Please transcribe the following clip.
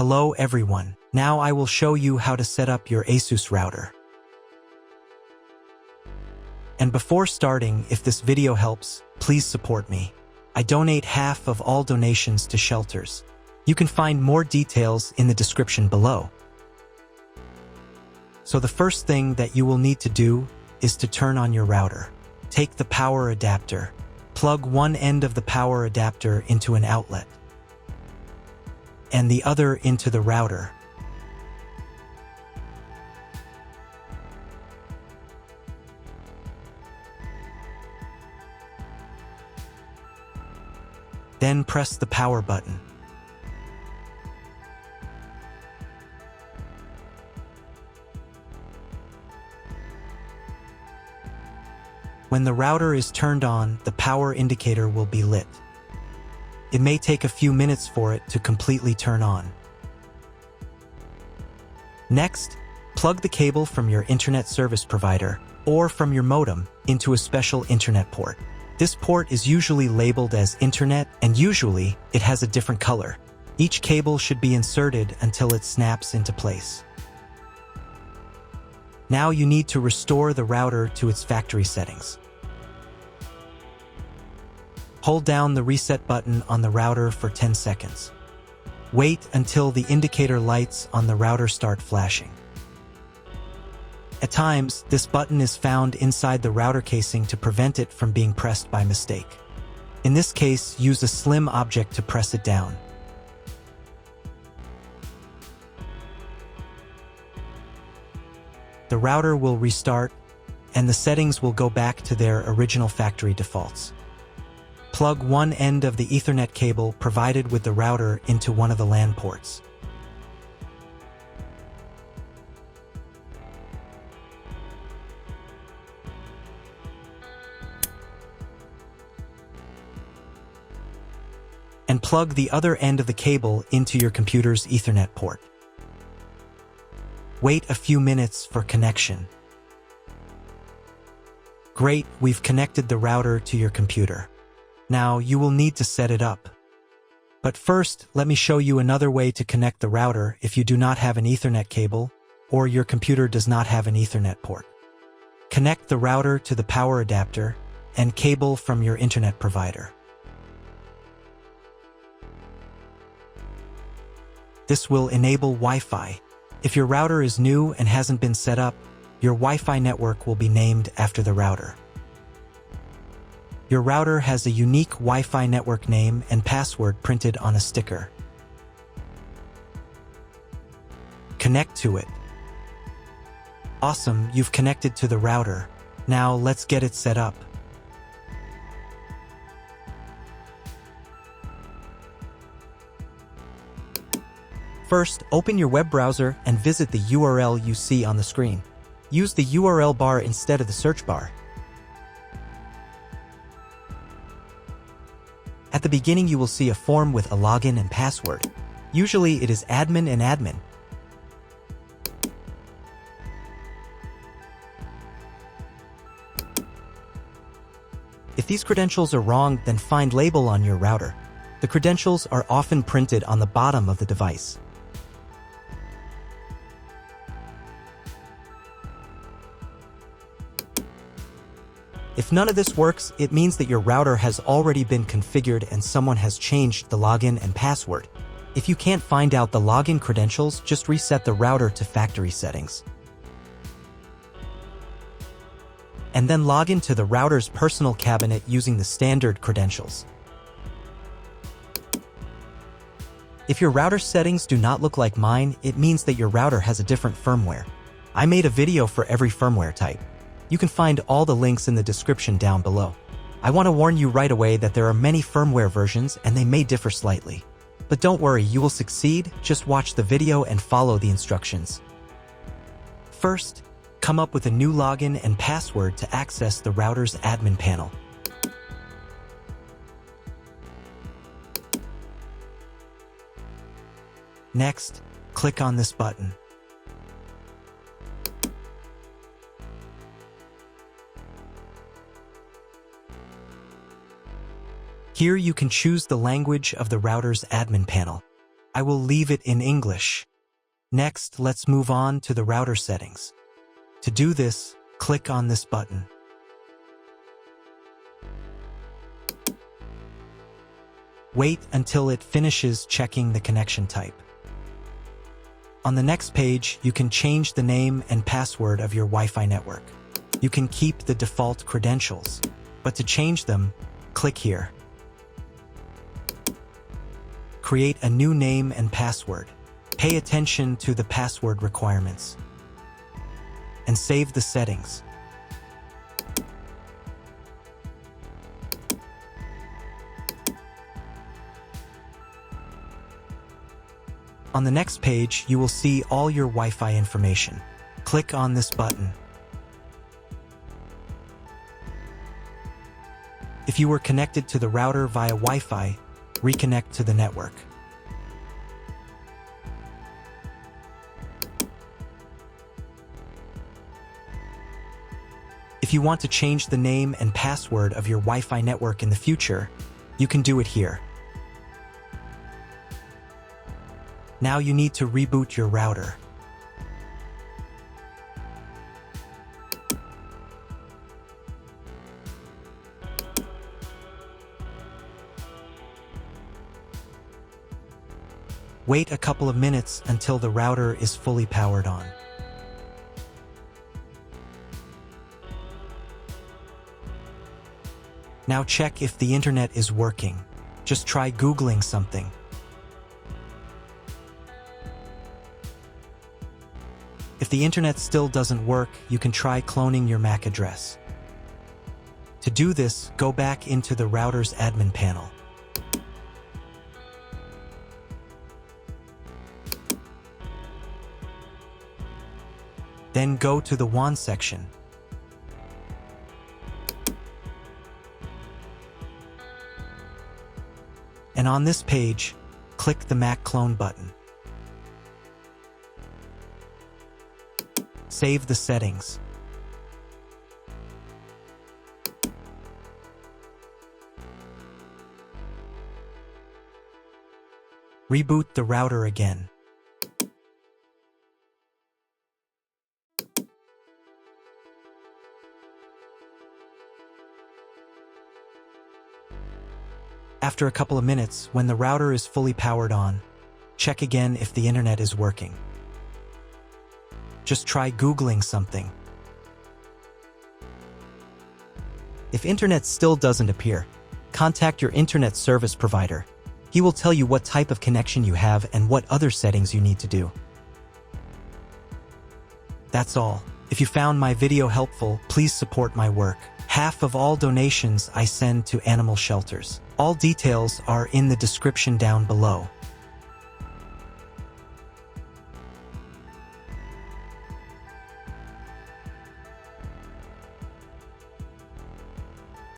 Hello everyone. Now I will show you how to set up your ASUS router. And before starting, if this video helps, please support me. I donate half of all donations to shelters. You can find more details in the description below. So the first thing that you will need to do is to turn on your router. Take the power adapter. Plug one end of the power adapter into an outlet and the other into the router. Then press the power button. When the router is turned on, the power indicator will be lit. It may take a few minutes for it to completely turn on. Next, plug the cable from your internet service provider or from your modem into a special internet port. This port is usually labeled as Internet, and usually it has a different color. Each cable should be inserted until it snaps into place. Now you need to restore the router to its factory settings. Hold down the reset button on the router for 10 seconds. Wait until the indicator lights on the router start flashing. At times, this button is found inside the router casing to prevent it from being pressed by mistake. In this case, use a slim object to press it down. The router will restart, and the settings will go back to their original factory defaults. Plug one end of the Ethernet cable provided with the router into one of the LAN ports. And plug the other end of the cable into your computer's Ethernet port. Wait a few minutes for connection. Great, we've connected the router to your computer. Now you will need to set it up. But first, let me show you another way to connect the router if you do not have an Ethernet cable or your computer does not have an Ethernet port. Connect the router to the power adapter and cable from your internet provider. This will enable Wi-Fi. If your router is new and hasn't been set up, your Wi-Fi network will be named after the router. Your router has a unique Wi-Fi network name and password printed on a sticker. Connect to it. Awesome, you've connected to the router. Now let's get it set up. First, open your web browser and visit the URL you see on the screen. Use the URL bar instead of the search bar. At the beginning, you will see a form with a login and password. Usually, it is admin and admin. If these credentials are wrong, then find label on your router. The credentials are often printed on the bottom of the device. If none of this works, it means that your router has already been configured and someone has changed the login and password. If you can't find out the login credentials, just reset the router to factory settings. And then log into the router's personal cabinet using the standard credentials. If your router settings do not look like mine, it means that your router has a different firmware. I made a video for every firmware type. You can find all the links in the description down below. I want to warn you right away that there are many firmware versions and they may differ slightly. But don't worry, you will succeed, just watch the video and follow the instructions. First, come up with a new login and password to access the router's admin panel. Next, click on this button. Here you can choose the language of the router's admin panel. I will leave it in English. Next, let's move on to the router settings. To do this, click on this button. Wait until it finishes checking the connection type. On the next page, you can change the name and password of your Wi-Fi network. You can keep the default credentials, but to change them, click here. Create a new name and password. Pay attention to the password requirements. And save the settings. On the next page, you will see all your Wi-Fi information. Click on this button. If you were connected to the router via Wi-Fi, reconnect to the network. If you want to change the name and password of your Wi-Fi network in the future, you can do it here. Now you need to reboot your router. Wait a couple of minutes until the router is fully powered on. Now check if the internet is working. Just try Googling something. If the internet still doesn't work, you can try cloning your MAC address. To do this, go back into the router's admin panel. Then go to the WAN section. And on this page, click the MAC clone button. Save the settings. Reboot the router again. After a couple of minutes, when the router is fully powered on, check again if the internet is working. Just try Googling something. If internet still doesn't appear, contact your internet service provider. He will tell you what type of connection you have and what other settings you need to do. That's all. If you found my video helpful, please support my work. Half of all donations I send to animal shelters. All details are in the description down below.